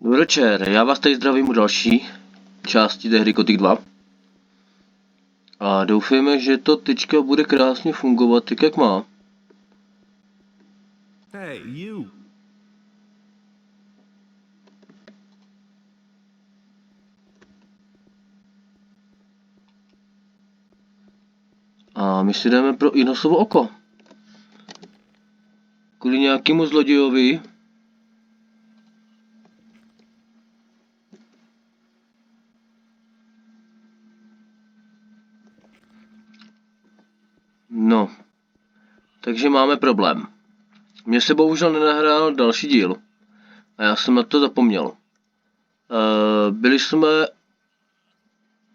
Dobrý večer, já vás tady zdravím u další části té hry Gothic 2. A doufejme, že to teďka bude krásně fungovat tak, jak má. Hey, you. A my si jdeme pro Innosovo oko. Kvůli nějakému zlodějovi. No. Takže máme problém. Mně se bohužel nenahrál další díl. A já jsem na to zapomněl.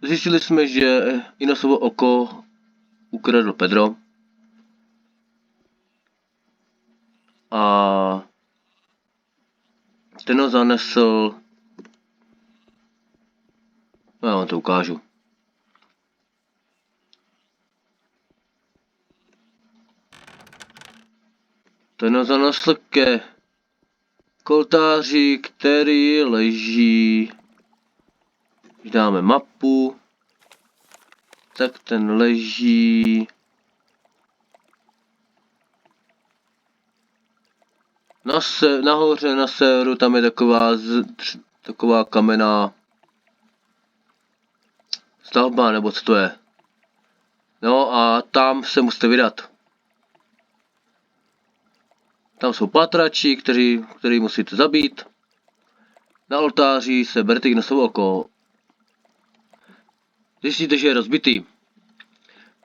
Zjistili jsme, že Innosovo oko ukradl Pedro. A ten ho zanesl. No, já vám to ukážu. Ten ho zanesl ke oltáři, který leží. Když dáme mapu, tak ten leží nahoře na severu, tam je taková kamenná stavba, nebo co to je. No a tam se musíte vydat. Tam jsou pátrači, který musíte zabít. Na oltáři se berete Innosovo oko. Zjistíte, že je rozbitý.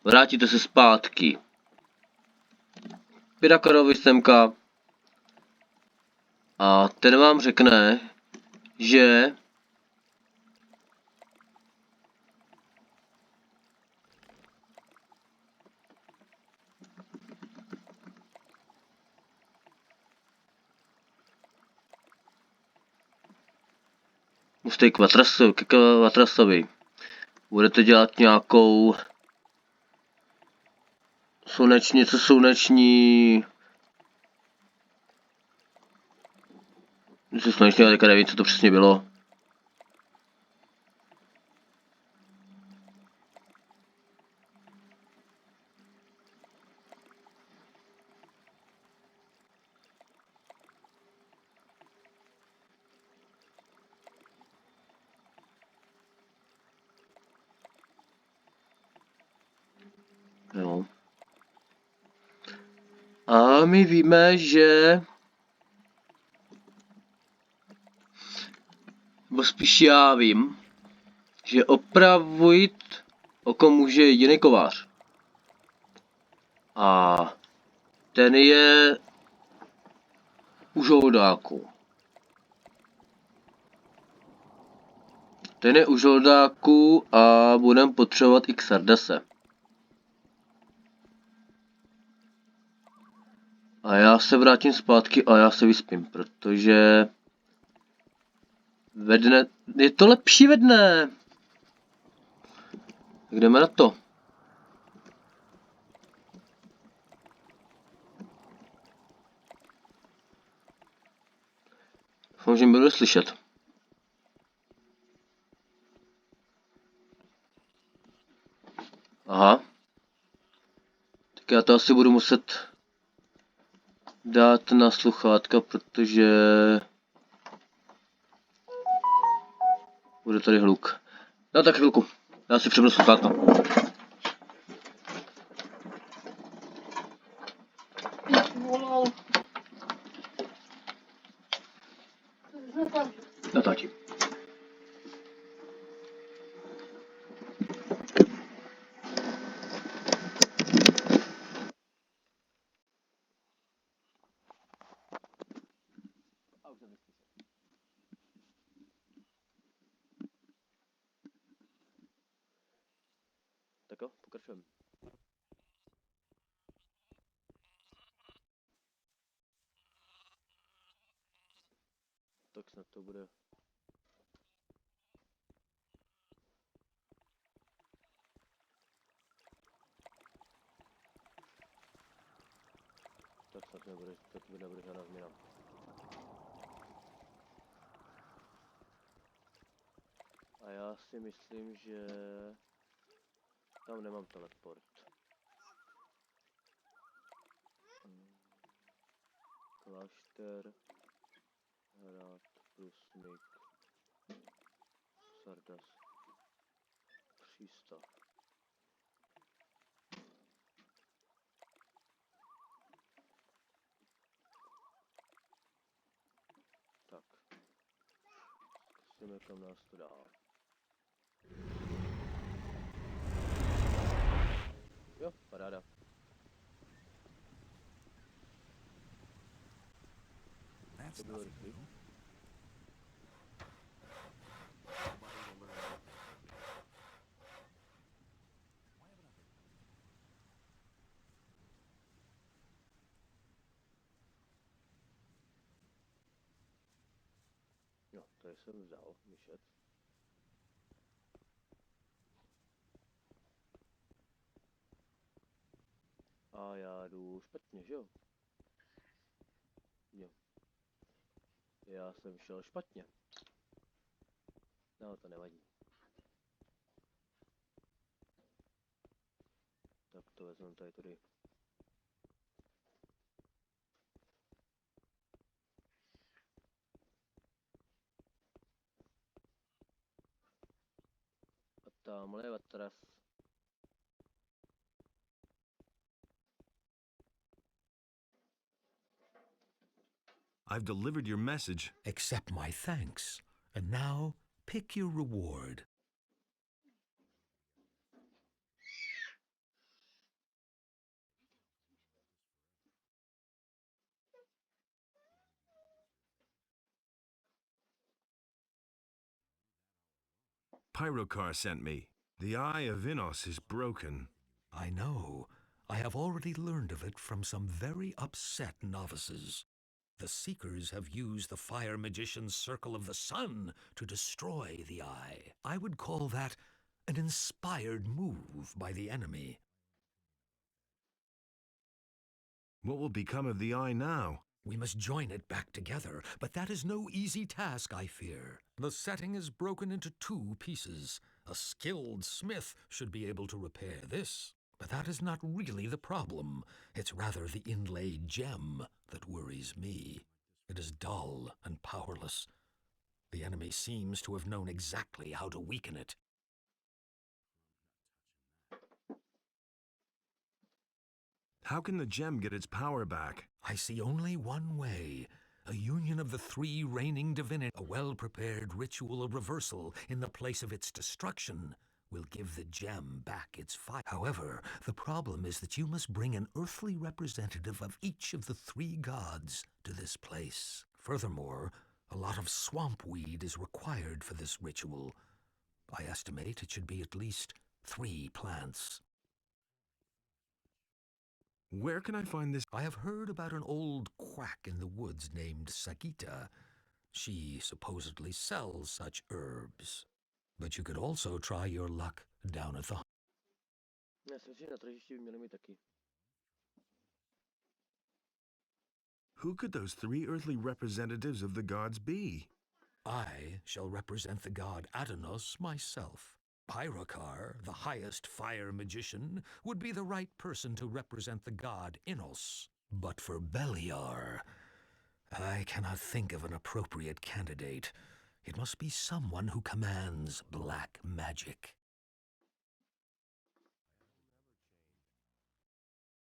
Vrátíte se zpátky. Pyrakarovi semka. A ten vám řekne, že musíte k Vatrasovi. Budete dělat nějakou sluneční, ale teďka nevím, co to přesně bylo. Jo. A my víme, že nebo spíš já vím, že opravit oko může jediný kovář. A ten je u žoldáku. Ten je u žoldáku a budeme potřebovat i Xardase. A já se vrátím zpátky a já se vyspím, protože ve dne, je to lepší ve dne. Tak jdeme na to. Doufám, že mě bude slyšet. Aha. Tak já to asi budu muset dát na sluchátka, protože bude tady hluk. No tak chvilku, já si přepnu sluchátka. Natáčím. Tak jo, pokračujeme. Tak snad to bude. Tak snad nebude žádná změna. já si myslím, že tam nemám teleport. Klášter, hrad, průsmyk, Sardas, přístav. Tak, zkusíme, kam nás to dá. Jo, paráda. To bylo rychlý. Jo, tady jsem vzal myšet. A já jdu špatně, že jo? Jo. Já jsem šel špatně. No, to nevadí. Tak to vezmeme tady tudy. A tamhle je vatras. I've delivered your message. Accept my thanks, and now pick your reward. Pyrocar sent me. The Eye of Innos is broken. I know. I have already learned of it from some very upset novices. The Seekers have used the Fire Magician's Circle of the Sun to destroy the Eye. I would call that an inspired move by the enemy. What will become of the Eye now? We must join it back together, but that is no easy task, I fear. The setting is broken into 2 pieces. A skilled smith should be able to repair this. But that is not really the problem. It's rather the inlaid gem that worries me. It is dull and powerless. The enemy seems to have known exactly how to weaken it. How can the gem get its power back? I see only one way. A union of the 3 reigning divinities. A well-prepared ritual of reversal in the place of its destruction will give the gem back its fire. However, the problem is that you must bring an earthly representative of each of the 3 gods to this place. Furthermore, a lot of swamp weed is required for this ritual. I estimate it should be at least 3 plants. Where can I find this? I have heard about an old quack in the woods named Sagita. She supposedly sells such herbs. But you could also try your luck down at the... Já si myslím, že na tržišti by měli mít taky. Who could those 3 earthly representatives of the gods be? I shall represent the god Adonos myself. Pyrocar, the highest fire magician, would be the right person to represent the god Innos. But for Beliar, I cannot think of an appropriate candidate. It must be someone who commands black magic.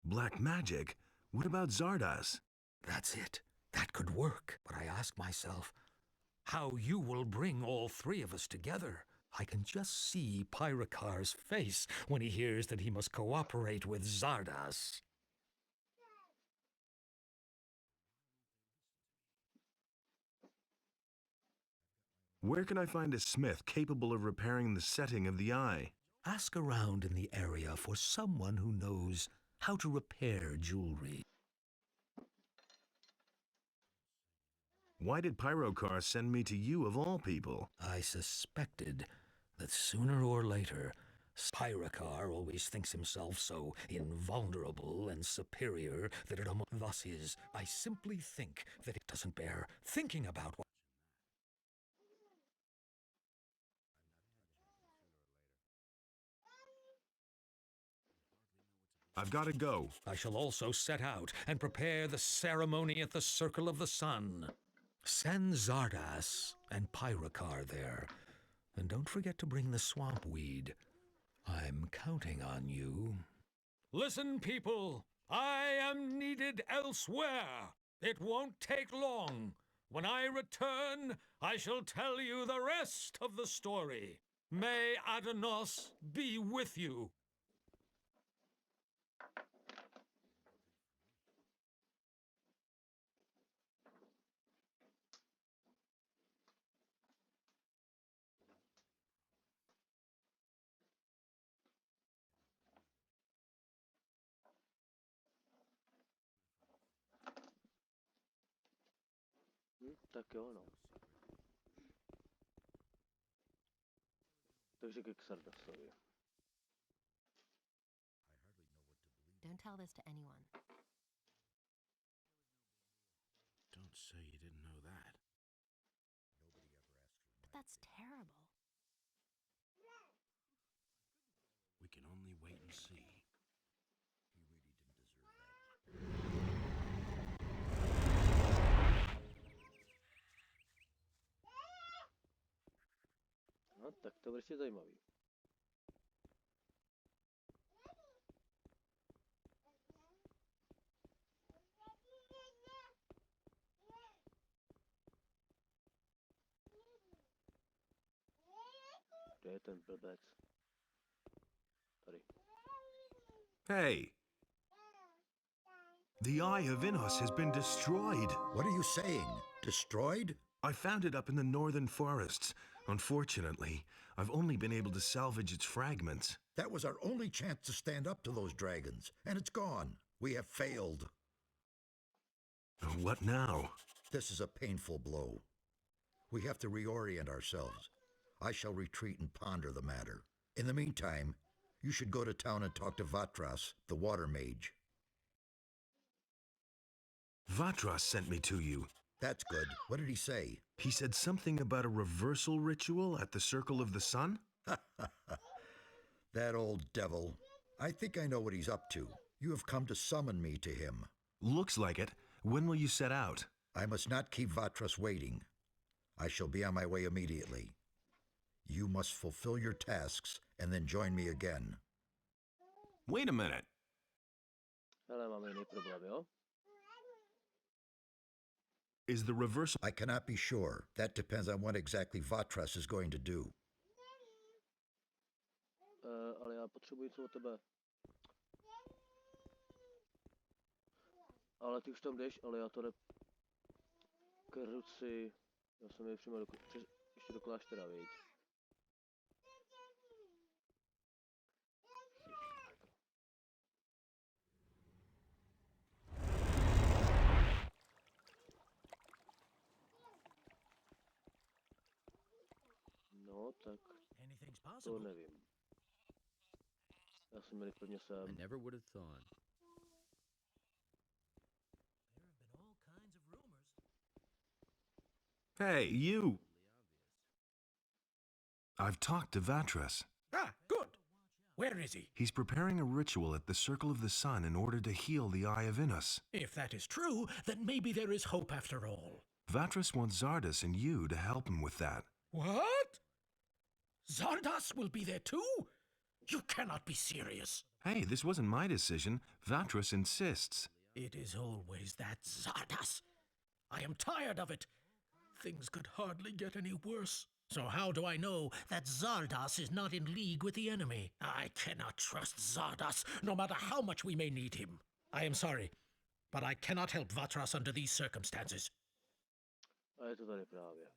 Black magic? What about Zardas? That's it. That could work. But I ask myself, how you will bring all 3 of us together? I can just see Pyrocar's face when he hears that he must cooperate with Zardas. Where can I find a smith capable of repairing the setting of the eye? Ask around in the area for someone who knows how to repair jewelry. Why did Pyrocar send me to you of all people? I suspected that sooner or later, Pyrocar always thinks himself so invulnerable and superior that it almost thus is. I simply think that it doesn't bear thinking about what... I've got to go. I shall also set out and prepare the ceremony at the Circle of the Sun. Send Zardas and Pyrocar there. And don't forget to bring the swamp weed. I'm counting on you. Listen, people. I am needed elsewhere. It won't take long. When I return, I shall tell you the rest of the story. May Adonos be with you. Tak jo, no. Takže ke Xardasovi. Don't tell this to anyone. Don't say you didn't know that. But that's terrible. We can only wait and see. No, tak to bude zajímavý. Kde je ten blbec? Tady. Hey! The Eye of Innos has been destroyed. What are you saying? Destroyed? I found it up in the northern forests. Unfortunately, I've only been able to salvage its fragments. That was our only chance to stand up to those dragons, and it's gone. We have failed. What now? This is a painful blow. We have to reorient ourselves. I shall retreat and ponder the matter. In the meantime, you should go to town and talk to Vatras, the water mage. Vatras sent me to you. That's good. What did he say? He said something about a reversal ritual at the Circle of the Sun? That old devil. I think I know what he's up to. You have come to summon me to him. Looks like it. When will you set out? I must not keep Vatras waiting. I shall be on my way immediately. You must fulfill your tasks and then join me again. Wait a minute. Hele, máme jiný problém, jo? Is the reversal... I cannot be sure. That depends on what exactly Vatras is going to do. Ale já potřebuji něco od tebe. Ale ty už tam jdeš, ale já to jde k ruci. Já jsem je přímo ještě do kláštera, viď? No, tak to nevím. Já jsem měl prvně I sem. never would have thought. Hey, you! I've talked to Vatras. Ah, good. Where is he? He's preparing a ritual at the Circle of the Sun in order to heal the Eye of Innos. If that is true, then maybe there is hope after all. Vatras wants Zardas and you to help him with that. What? Zardas will be there too? You cannot be serious. Hey, this wasn't my decision. Vatras insists. It is always that Zardas. I am tired of it. Things could hardly get any worse. So how do I know that Zardas is not in league with the enemy? I cannot trust Zardas, no matter how much we may need him. I am sorry, but I cannot help Vatras under these circumstances. A je to tady právě.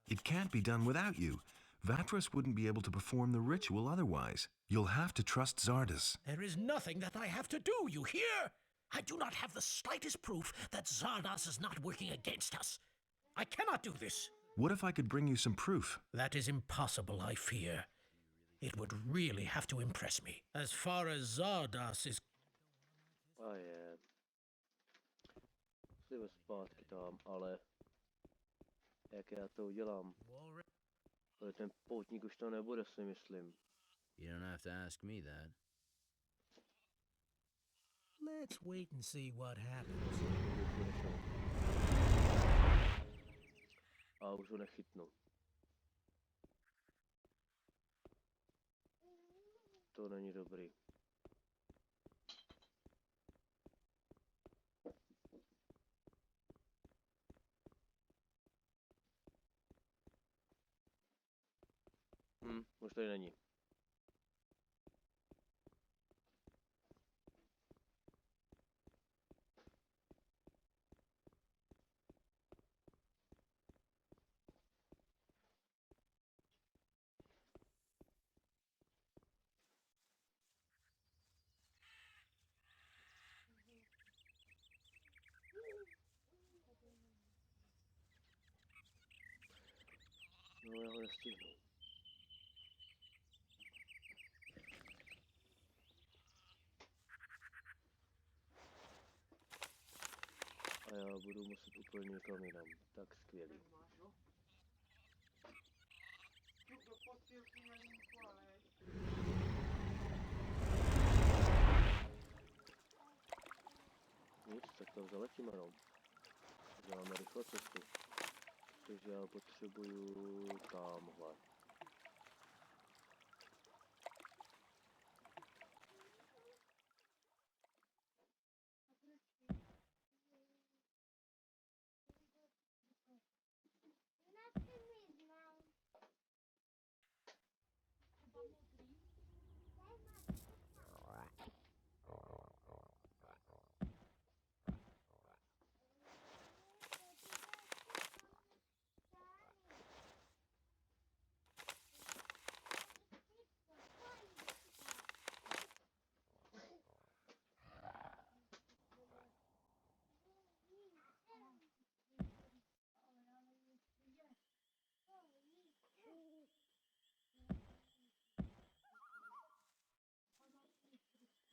It can't be done without you. Vatras wouldn't be able to perform the ritual otherwise. You'll have to trust Zardas. There is nothing that I have to do, you hear? I do not have the slightest proof that Zardas is not working against us. I cannot do this. What if I could bring you some proof? That is impossible, I fear. It would really have to impress me. As far as Zardas is... A je. Jdeme zpátky tam, ale... Jak já to udělám? Ale ten poutník už to nebude, si myslím. You don't have to ask me that. Let's wait and see what happens. A už ho nechytnu. To není dobrý. Už tady není. No, já ho nestihnu. A já budu muset úplně někam jinam. Tak skvělý. Nic, tak tam zaletíme, no. Děláme rychle cestu. Takže já potřebuju tamhle.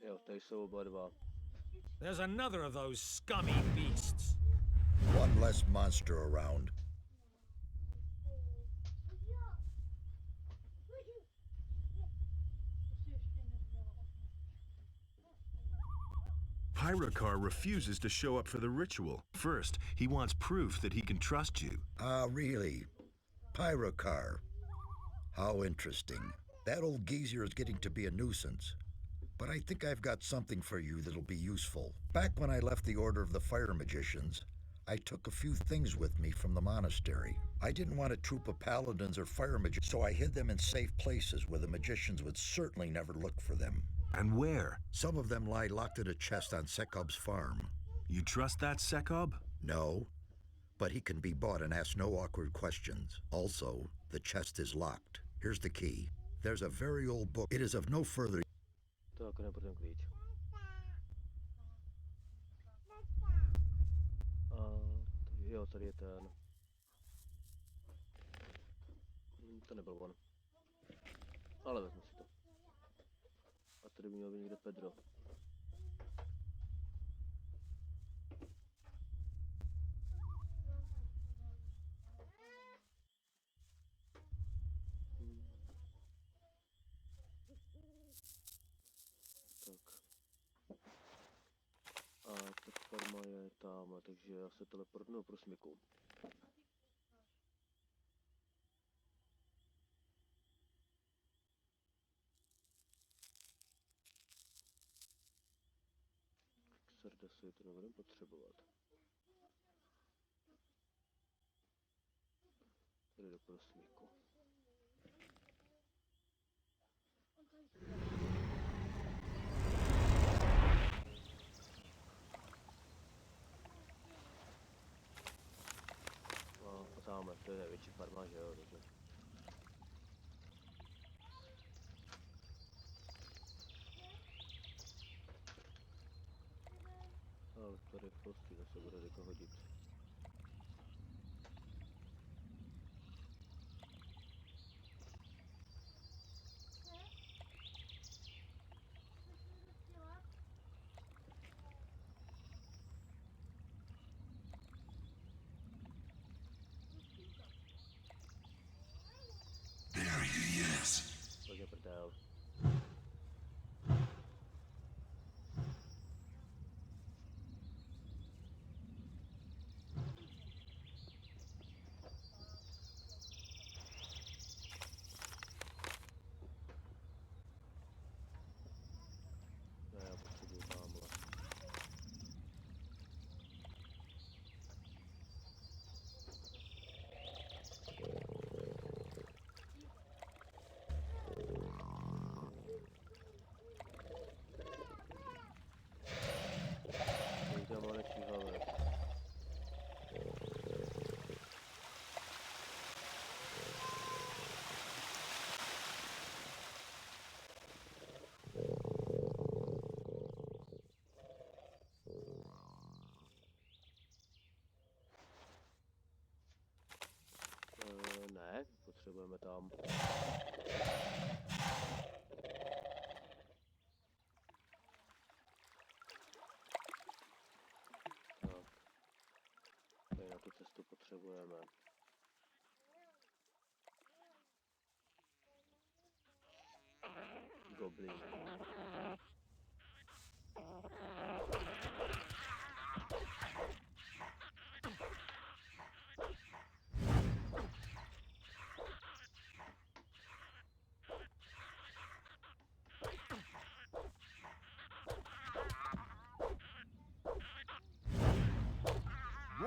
Jo, tady jsou oba dva. There's another of those scummy beasts. One less monster around. Pyrocar refuses to show up for the ritual. First, he wants proof that he can trust you. Ah, really? Pyrocar. How interesting. That old geezer is getting to be a nuisance. But I think I've got something for you that'll be useful. Back when I left the Order of the Fire Magicians, I took a few things with me from the monastery. I didn't want a troop of paladins or fire magicians, so I hid them in safe places where the magicians would certainly never look for them. And where? Some of them lie locked in a chest on Sekob's farm. You trust that Sekob? No, but he can be bought and ask no awkward questions. Also, the chest is locked. Here's the key. There's a very old book. It is of no further... Tak, nepotřebujeme klíč. A jo, tady je ten. To nebyl on. Ale vezmu si to. A tady by měl být někde Pedro. Tak. A ta farma je tamhle, takže já se teleportnu pro smyku. Srdce to nebudeme potřebovat. Tady do prosmíku. A tamhle, to je největší farma, že jo, takže. Ale to rychlosti zase bude rychle hodit. There he is. Hodně prdel. potřebujeme tam. Tak. Tady na tu cestu potřebujeme. Goblin.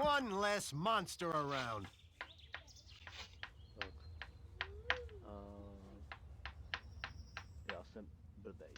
One less monster around. Tak. Já jsem blbej.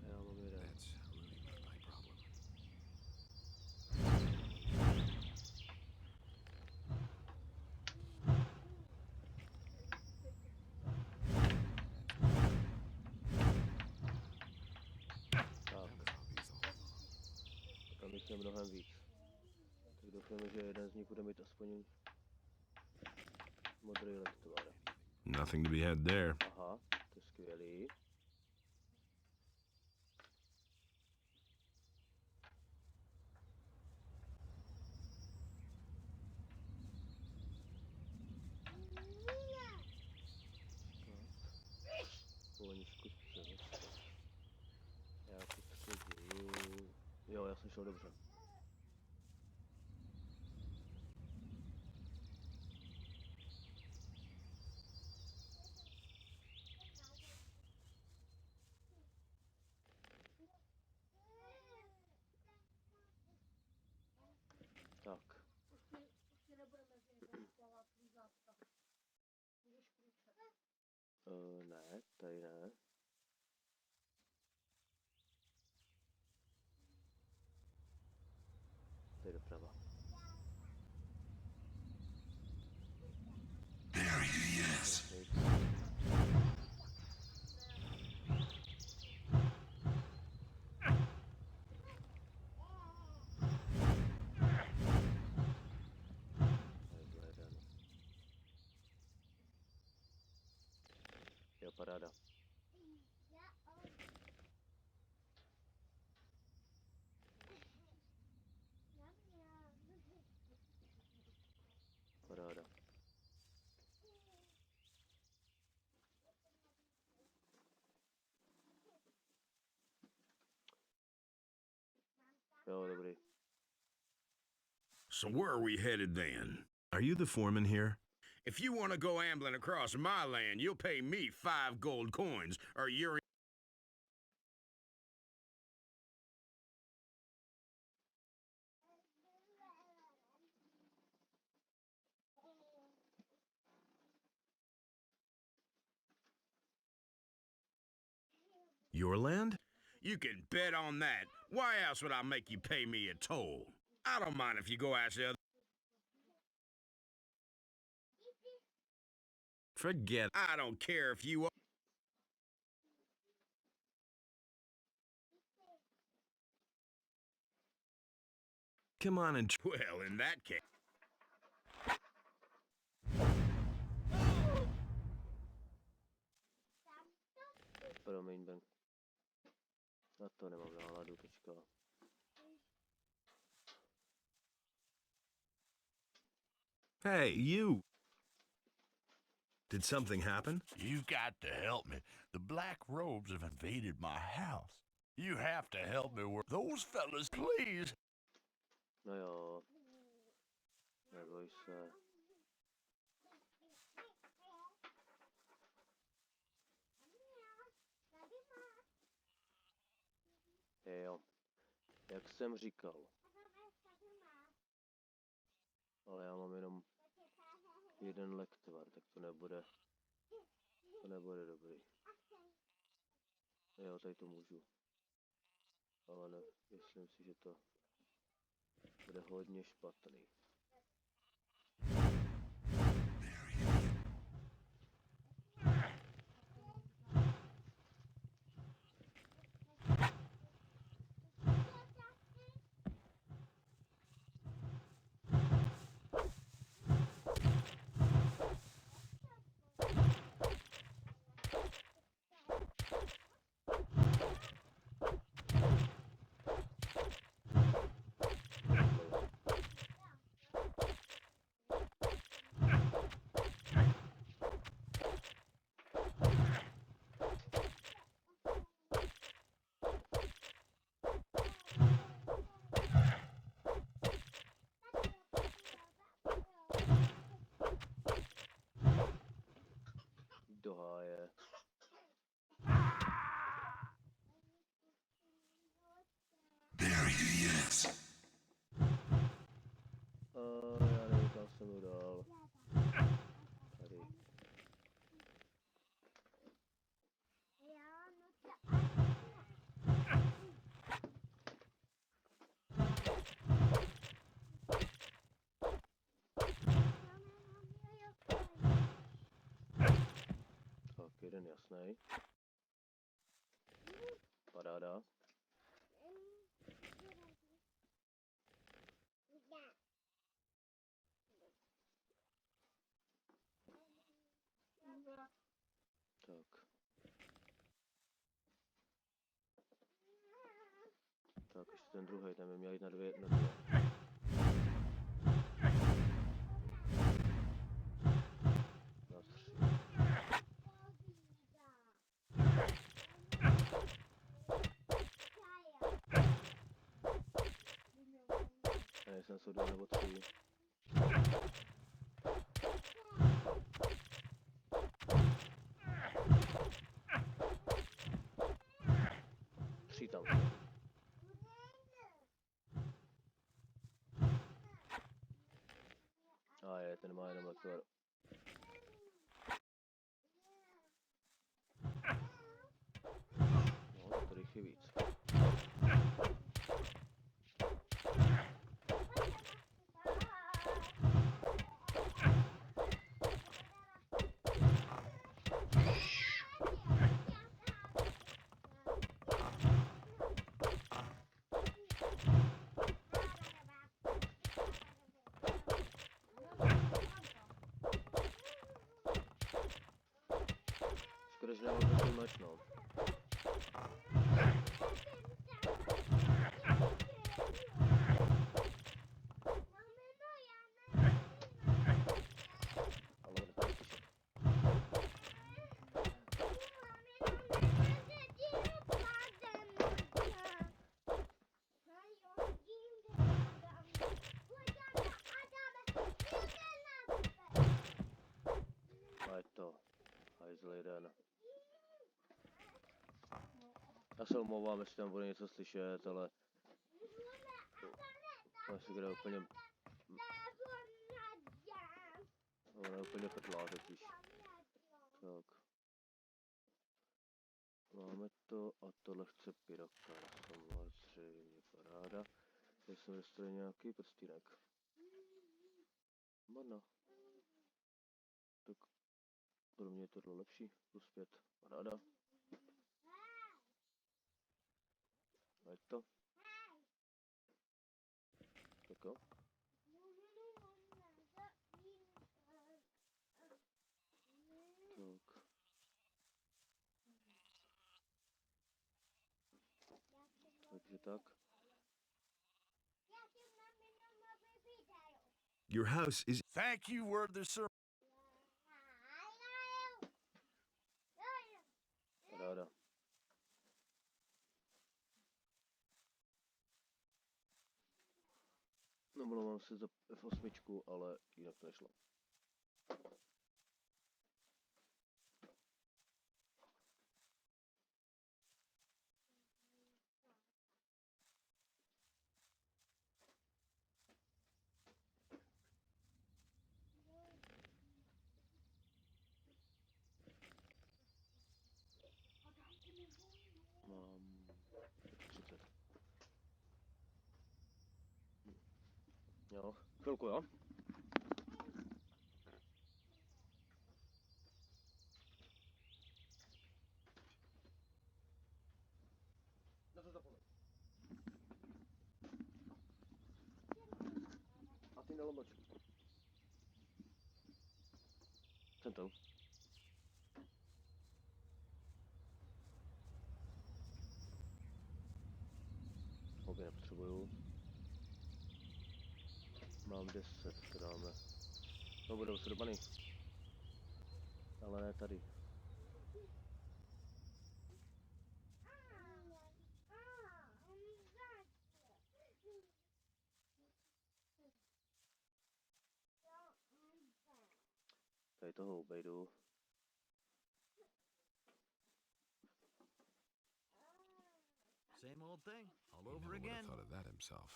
Já mám jeden. That's really not my problem. Tak. That was obvious all along. Tam jich je mnohem víc. Tak doufáme, že jeden z nich bude mít aspoň modrý lektvar. Nothing to be had there. Aha, to je skvělý. Volní škůdce. Já potřebuju... Jo, já jsem šel dobře. Tak. Ne, tady ne. Tady doprava. There he is. Tady byl jeden. Jo, paráda. Paráda. Jo, dobrý. So where are we headed then? Are you the foreman here? If you want to go ambling across my land, you'll pay me 5 gold coins, or you're... Your land? You can bet on that. Why else would I make you pay me a toll? I don't mind if you go ask the other... Forget. I don't care if you... Come on and Well, in that case... Promiň, Ben. Na to nemám náladu teďka. Hey, you! Did something happen? You've got to help me. The black robes have invaded my house. You have to help me with those fellas, please. No jo. Neboj se. Jo. Jak jsem říkal. Ale já mám jenom jeden lektvar, tak to nebude dobrý. Jo, tady to můžu. Ale ne, myslím si, že to bude hodně špatný. Do háje. Já nevím, kam jsem ho dal. Tady. Tak, jeden jasný. Paráda. Tak. Tak, ještě ten druhý, ten by měl jít na dvě. Na tři. A nejsem jsou dva nebo tři. Tři tam jsou. A je, ten má jenom lektor. No, tak tady je víc. Škoda, že nemám takový meč, no. Ale bude tady slyšet. A je to. Hajzl jeden. Já se omlouvám, jestli tam bude něco slyšet, ale on si kde úplně... On je úplně prdlá totiž. Tak. Máme to a tohle chce pyroka. Samozřejmě paráda. Tady jsem dostal nějaký prstínek. Marno. Tak pro mě je tohle lepší. Plus 5. Paráda. A je to. Tak jo. Tak. Takže tak. Your house is... Thank you, word the sir. Paráda. Omlouvám se za F8, ale jinak to nešlo. Jo, chvilku, jo. Na to zapomeň. A ty nelomoč. Jsem to. Obě nepotřebuju. Mám 10, to dáme. No budou se dobaný. Ale ne tady. Tady toho obejdu. Same old thing, all He over never would again. have thought of that himself.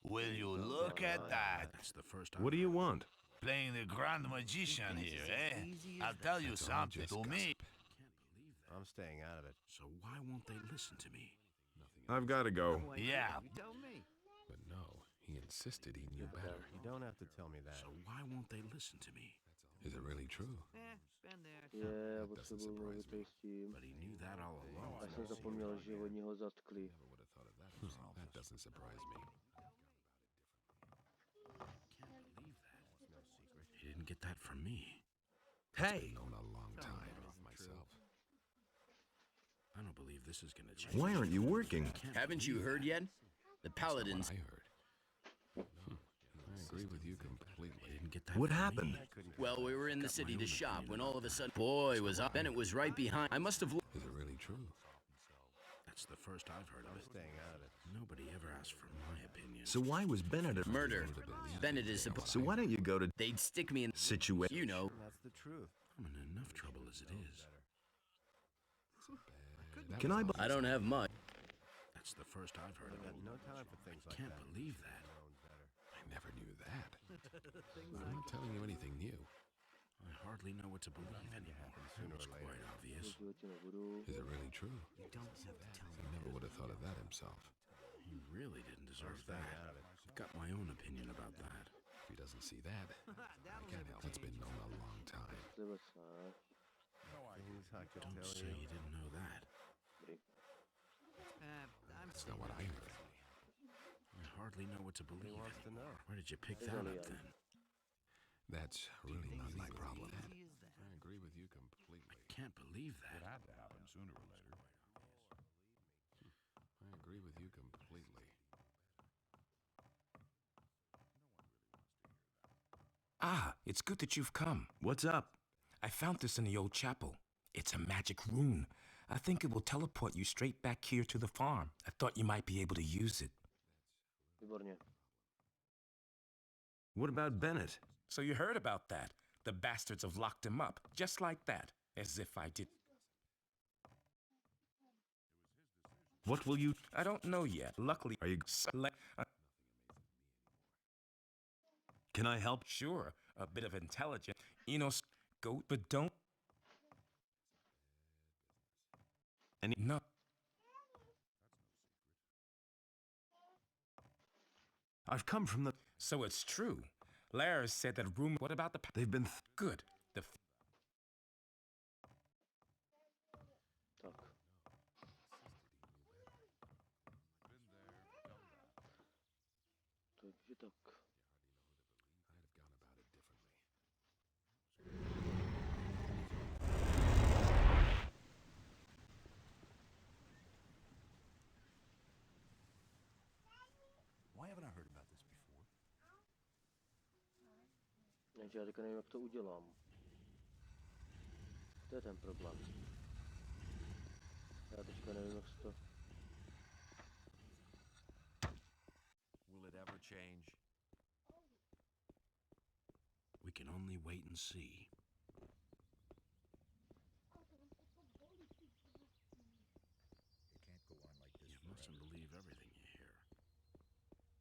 Will you look at that? That's the first What do you want? Playing the grand magician here, eh? I'll tell you That's all something. just To me, gossip. I'm staying out of it. So why won't they listen to me? I've got to go. Why, Yeah. You tell me. But no, he insisted he knew better. You don't have to tell me that. So why won't they listen to me? Is it really true? Been there. Je, That doesn't potřebuju surprise mluvit me. s tím. But he knew that all along. Já jsem zapomněl, že oni ho zatkli. Never would have thought of that himself. That doesn't surprise me. Can't believe that. He didn't get that from me. Hey! Known a long time myself. I don't believe this is gonna change. Why aren't you working? Haven't you heard yet? The That's not paladins. what I heard. I agree with you completely. He didn't get that What from happened? me. Well, we were in the city to shop when all of a sudden, boy was up. Then it was right behind. I must have. Is it really true? That's the first I've heard of it. Staying out of it. Nobody ever asked for my opinion. So why was Bennett a Murder. Bennett is supposed. So why don't you go to They'd stick me in. situation? You know. That's the truth. I'm in enough trouble as it is. Can I? I don't have much. That's the first I've heard of I've it. got no time for things like Can't that. believe that. I never knew that. I'm not telling you anything new. I hardly know what to believe anymore. It's quite obvious. Životě nebudu. Is it really true? You don't have to tell He never would have thought of that himself. He really didn't deserve Staying that. out of it. I've got my own opinion about that. If he doesn't see that, I can't help. It's been known a long time. 90. Things I could Don't tell say you. you didn't know that. I'm That's not what I heard. I hardly know what to believe wants to anymore. know? Where did you pick that up then? That's really not my problem. easy as that. I agree with you completely. Can't believe that. It had to happen sooner or later. I agree with you completely. Ah, it's good that you've come. What's up? I found this in the old chapel. It's a magic rune. I think it will teleport you straight back here to the farm. I thought you might be able to use it. Výborně. What about Bennett? So you heard about that? The bastards have locked him up, just like that, as if I did. What will you? I don't know yet. Luckily, Are you? Can I help? Sure, a bit of intelligence. Go, but don't. Any? No. I've come from the. So it's true. Lars said that room. What about the? They've been. Good. Tak. Takže tak. Why haven't I heard about this before? Takže já teďka nevím, jak to udělám. To je ten problém. Já teďka nevím, jak se to... Will it ever change? We can only wait and see. It can't go on like this You forever. mustn't believe everything you hear.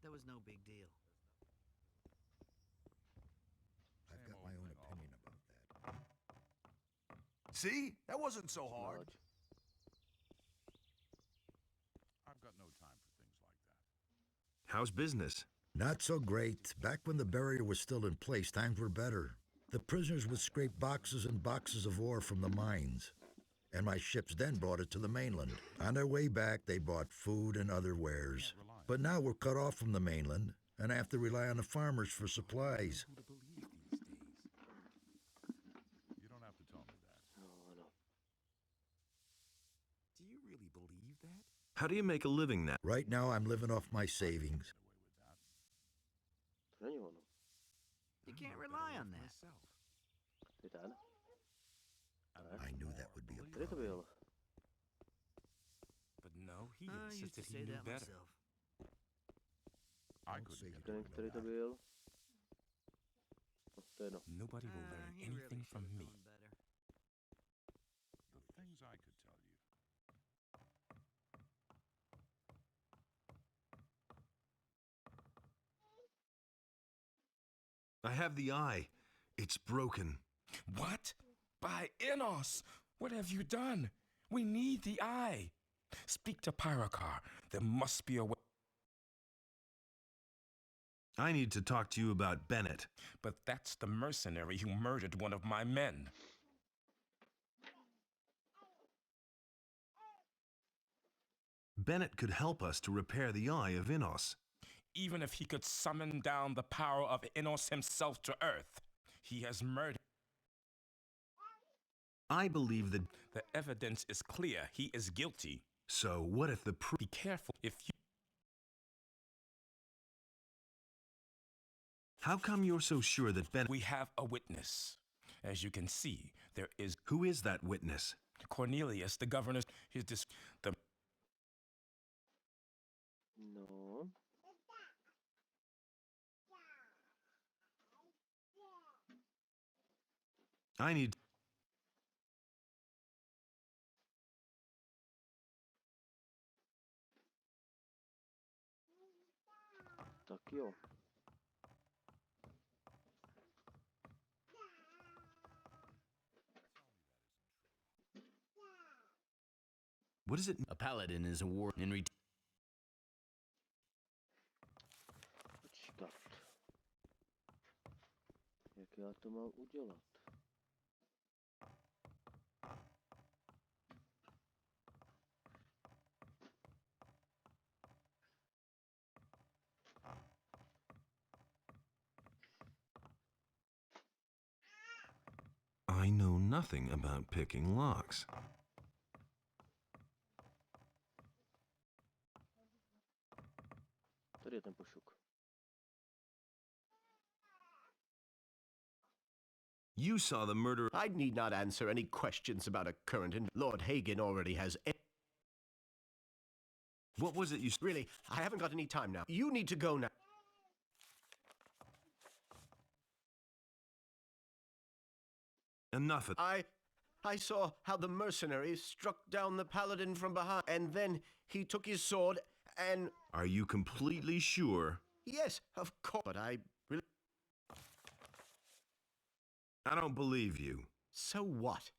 That was no big deal. I've got my own opinion about that. See? That wasn't so hard. Smáč. I've got no time for things like that. How's business? Not so great. Back when the barrier was still in place, times were better. The prisoners would scrape boxes and boxes of ore from the mines, and my ships then brought it to the mainland. On their way back, they bought food and other wares. But now we're cut off from the mainland, and I have to rely on the farmers for supplies. Who to believe these days? You don't have to tell me that. No, I know. Do you really believe that? How do you make a living now? Right now, I'm living off my savings. To není ono. You can't rely on that. Myself. Je ten? I knew that would be a Který to problem. byl? But no, he I used to insisted he say knew that better. myself. I Don't couldn't say get you Který, don't který to know byl? No, to je jedno. Nobody will learn He really anything from should've me. known better. the things I could tell you. I have the eye. It's broken. What? By Innos! What have you done? We need the eye. Speak to Pyrocar. There must be a way. I need to talk to you about Bennett. But that's the mercenary who murdered one of my men. Bennett could help us to repair the eye of Innos. Even if he could summon down the power of Innos himself to Earth, he has murdered. I believe that. The evidence is clear. He is guilty. So what if the Be careful if you. How come you're so sure that Bennett? We have a witness. As you can see, there is Who is that witness? Cornelius, the governor's. The No. I need. Tak jo. What is it? A paladin is awarded in return. Počkat. Jak já to mám udělat? I know nothing about picking locks. Tady je ten pošuk. You saw the murder. I need not answer any questions about a current, and Lord Hagen already has. What was it you? Really, I haven't got any time now. You need to go now. Enough of. I saw how the mercenary struck down the paladin from behind, and then he took his sword and. Are you completely sure? Yes, of course. But I really. I don't believe you. So what?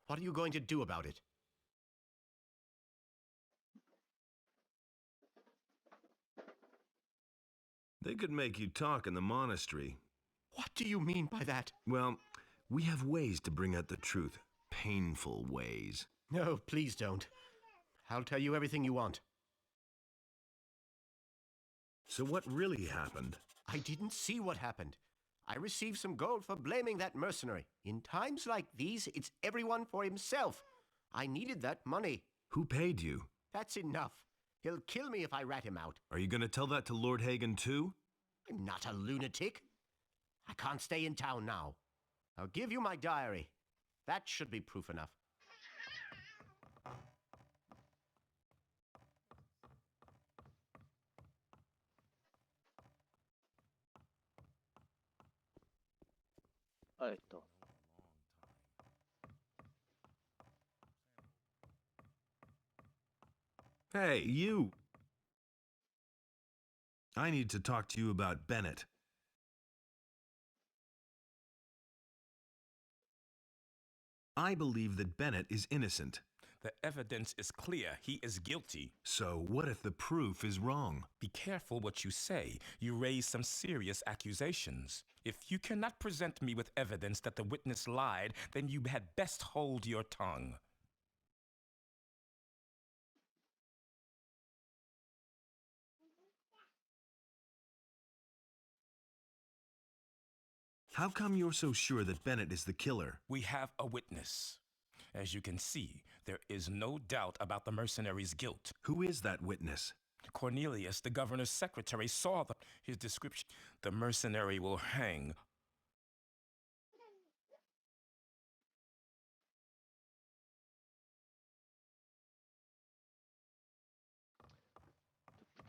What are you going to do about it? They could make you talk in the monastery. What do you mean by that? Well, we have ways to bring out the truth. Painful ways. No, please don't. I'll tell you everything you want. So what really happened? I didn't see what happened. I received some gold for blaming that mercenary. In times like these, it's everyone for himself. I needed that money. Who paid you? That's enough. He'll kill me if I rat him out. Are you going to tell that to Lord Hagen too? I'm not a lunatic. I can't stay in town now. I'll give you my diary. That should be proof enough. A je to. Hey, you! I need to talk to you about Bennett. I believe that Bennett is innocent. The evidence is clear. He is guilty. So what if the proof is wrong? Be careful what you say. You raise some serious accusations. If you cannot present me with evidence that the witness lied, then you had best hold your tongue. How come you're so sure that Bennett is the killer? We have a witness. As you can see, there is no doubt about the mercenary's guilt. Who is that witness? Cornelius, the governor's secretary, saw his description. The mercenary will hang.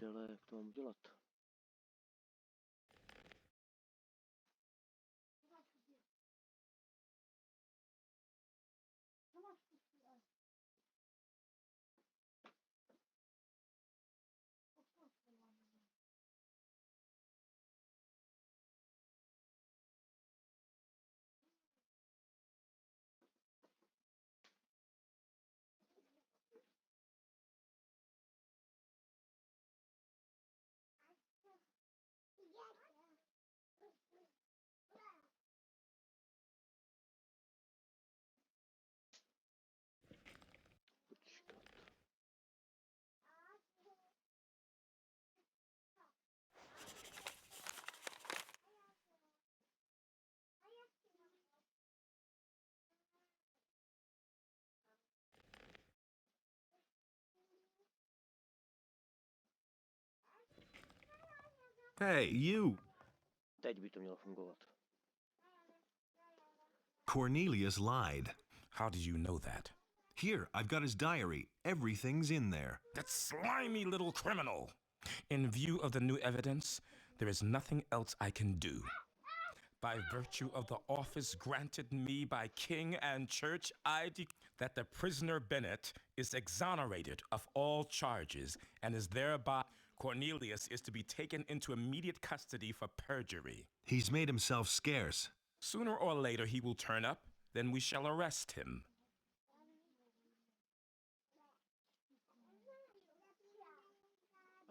Jak to mám dělat? Hey, you! Teď by to mělo fungovat. Cornelius lied. How did you know that? Here, I've got his diary. Everything's in there. That slimy little criminal! In view of the new evidence, there is nothing else I can do. By virtue of the office granted me by king and church, I declare that the prisoner Bennett is exonerated of all charges and is thereby Cornelius is to be taken into immediate custody for perjury. He's made himself scarce. Sooner or later he will turn up, then we shall arrest him.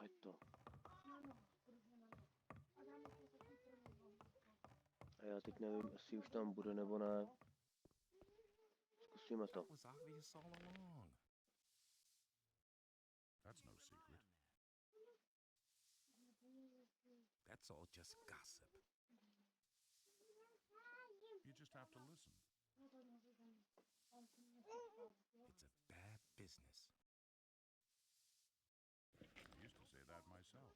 Ať to. A já teď nevím, jestli už tam bude nebo ne. Zkusíme to. Was obvious all along. That's no secret. That's all just gossip. You just have to listen. It's a bad business. I used to say that myself.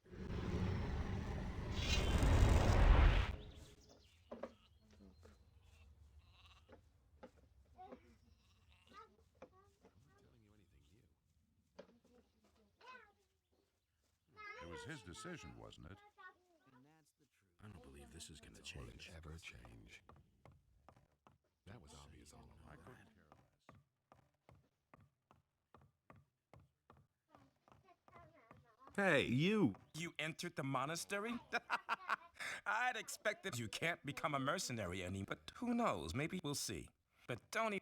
It was his decision, wasn't it? I don't believe this is gonna change. Ever change. That was obvious all along. I couldn't care less. Hey, you! You entered the monastery? I'd expected you can't become a mercenary anymore, but who knows? Maybe we'll see. But don't even...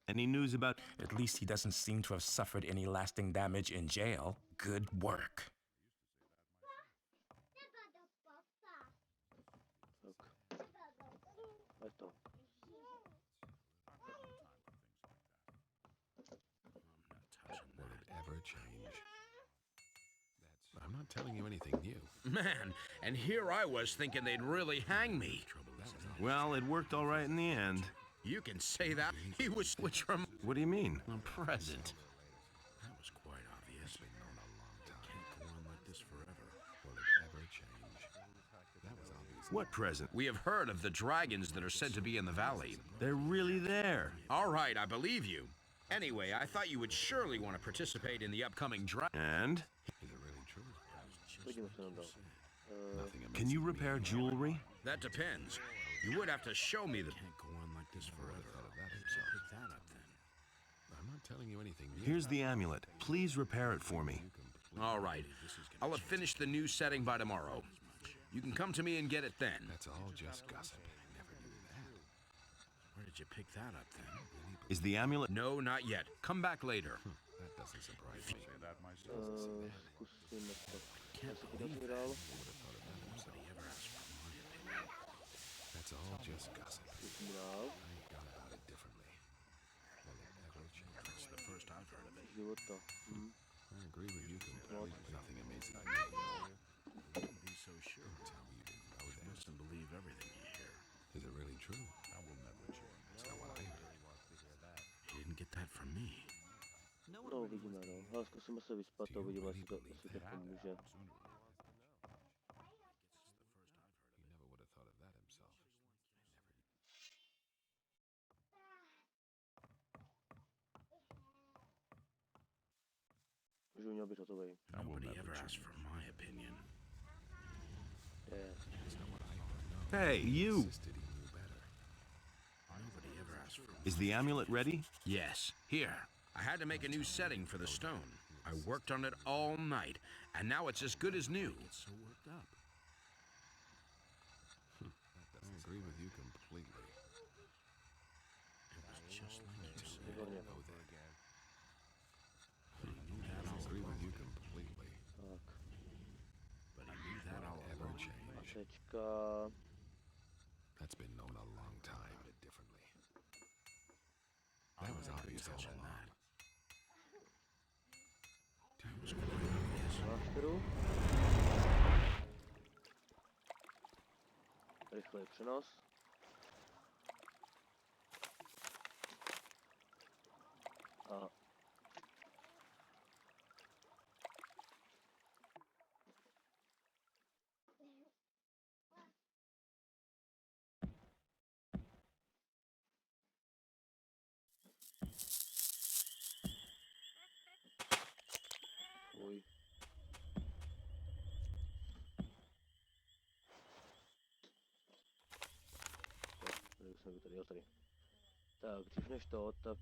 Any news about... At least he doesn't seem to have suffered any lasting damage in jail. Good work. Ať to. Will it ever change? I'm not telling you anything new. Man, and here I was thinking they'd really hang me. Well, it worked all right in the end. You can say that. He was switched from What do you mean? a present. That was quite obvious. Been known a long time. Can't go on like this forever. Will it ever change? That was obvious. What present? We have heard of the dragons that are said to be in the valley. They're really there. All right, I believe you. Anyway, I thought you would surely want to participate in the upcoming And? Is it really true? Podívejme se na to. Can you repair jewelry? That depends. You would have to show me the... Can't go on like this forever. So pick that up then. I'm not telling you anything new. Here's the amulet. Please repair it for me. All right. I'll have finished the new setting by tomorrow. You can come to me and get it then. That's all just gossip. I never knew that. Where did did you pick that up then? Is the amulet... No, not yet. Come back later. That doesn't surprise me. Say that myself. Zkusíme to. Já Can't si believe to that. dál. Nobody ever asked for my opinion. That's all just gossip. Zkusíme dál. I ain't gone about it differently. Will it ever change? It's the first I've heard of it. Života. I agree with you completely. Nothing amazing. Wouldn't be so sure. Don't tell me you didn't know You that. mustn't believe everything you hear. Is it really true? I will never change. That's not what I heard. You didn't get that from me. No, uvidíme, no. Ale zkusíme se vyspat a uvidíme, jestli to pomůže. He never would have thought of that himself. Už by měl být hotový. Nobody ever asked for my opinion. Hey, you! Insisted he knew better. Nobody ever asked for Is the amulet ready? Yes, here. I had to make a new setting for the stone. I worked on it all night, and now it's as good as new. It's so worked up. I agree with you completely. It was just like you said. Výborně. But he knew that I all agree with along. you completely. Tak. But he knew that all Ever along. change? A teďka... That's been known a long time. Differently. That was obvious all along. That was quite obvious. Náštěru. Rychlej přenos. A... Fuj. Tady jsme by tady, jo, tady. Tak, dřív než to, tak...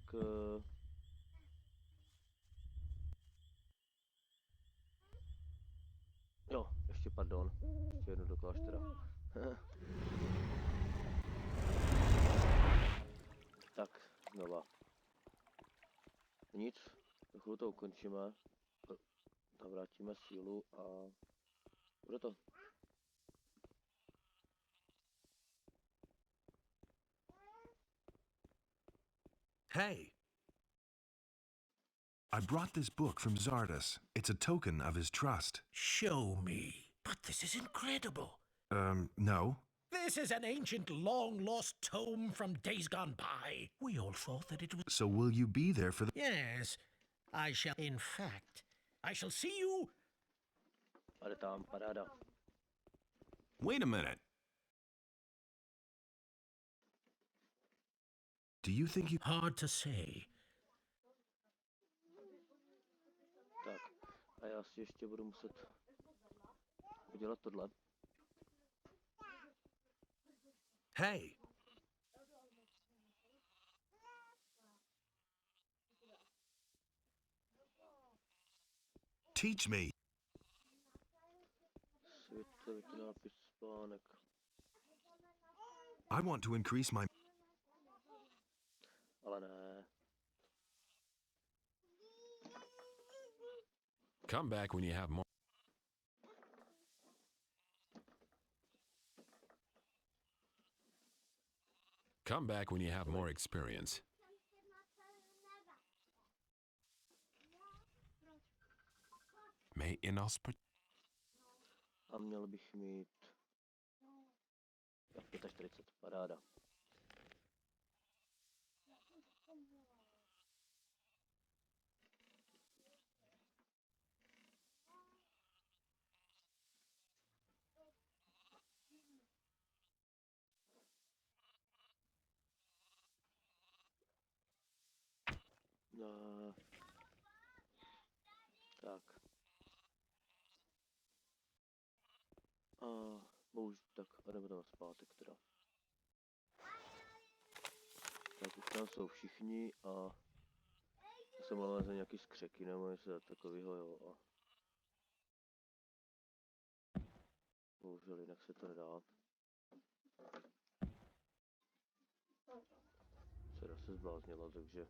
Jo, ještě pardon. Ještě jednu do kláštera. Tak, znova. Nic, chvíli to ukončíme. Navrátíme sílu a... bude to. Hey! I brought this book from Zardas. It's a token of his trust. Show me. But this is incredible. No. This is an ancient, long-lost tome from days gone by. We all thought that it was... So will you be there for the... Yes, I shall. In fact, I shall see you... Ale tam, paráda. Wait a minute. Do you think you... Hard to say. Tak, a já si ještě budu muset udělat tohle. Hey! Teach me. Světlivý nápis spánek. I want to increase my... Ale ne. Come back when you have more. Come back when you have more experience. May inauspicious. A měl bych mít... 45, paráda. No. Tak. A tak a jdeme tam zpátek teda. Tak už tam jsou všichni a já jsem ale za nějaký skřeky nebo něco takového, jo. A bohužel jinak se to nedá. se zbláznila, takže...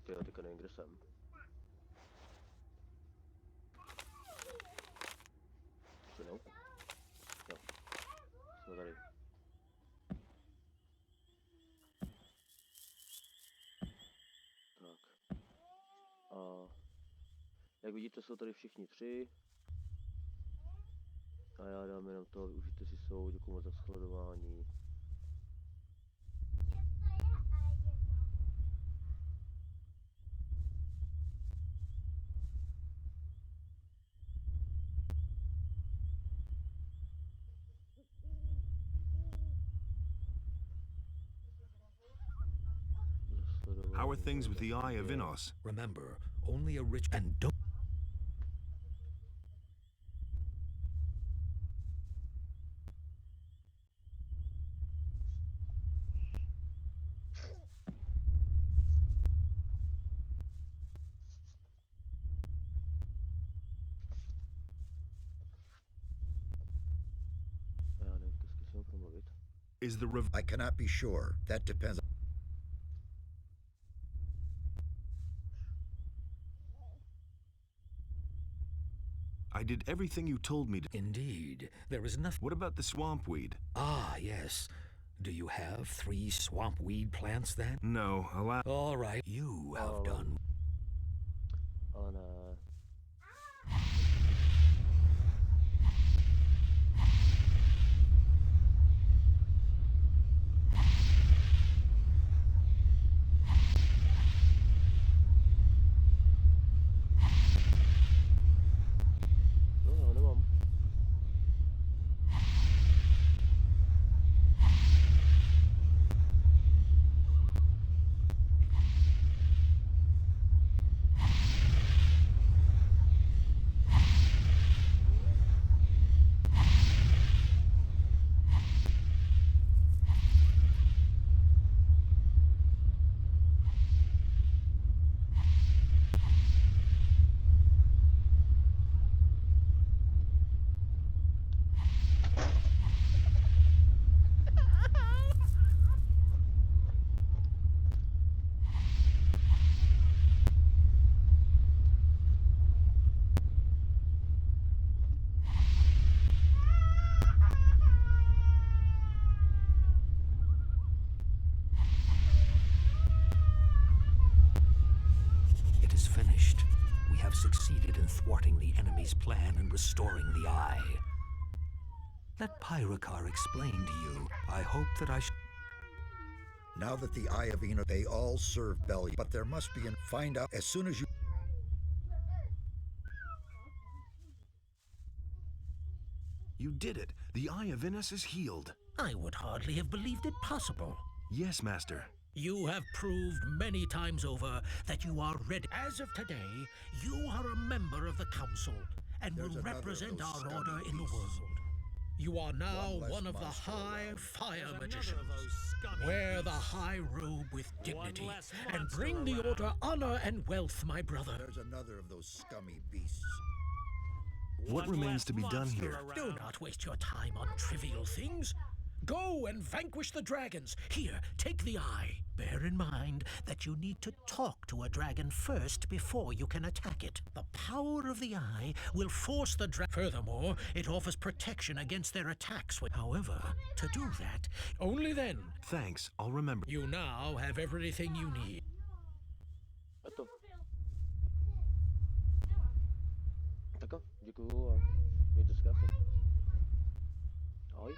Tyjo, teďka nevím, kde jsem. Ještě jednou? Jo, jsme tady. Tak. A... Jak vidíte, jsou tady všichni tři. A já dám jenom to, užijte si svou, děkuji moc za sledování. How are things with the Eye of Innos? Remember, only a rich and don't. Is the I cannot be sure. That depends. I did everything you told me to. Indeed, there is nothing. What about the swamp weed? Ah, yes. Do you have 3 swamp weed plants then? No, allow. All right, you have done. Ale ne. No, nemám. It is finished. We have succeeded in thwarting the enemy's plan and restoring the eye. Let Pyrocar explain to you. I hope that I Now that the Eye of Innos, they all serve Belly, but there must be an find out as soon as you. You did it. The Eye of Innos is healed. I would hardly have believed it possible. Yes, Master. You have proved many times over that you are ready. As of today, you are a member of the Council and will represent our order in the world. You are now one of the High Fire Magicians. Wear the high robe with dignity and bring the order honor and wealth, my brother. There's another of those scummy beasts. What remains to be done here? Do not waste your time on trivial things. Go and vanquish the dragons. Here, take the eye. Bear in mind that you need to talk to a dragon first before you can attack it. The power of the eye will force the dragon. Furthermore, it offers protection against their attacks. However, to do that, only then. Thanks, I'll remember. You now have everything you need. Tak jo, děkuju a mějte se krásně. Ahoj.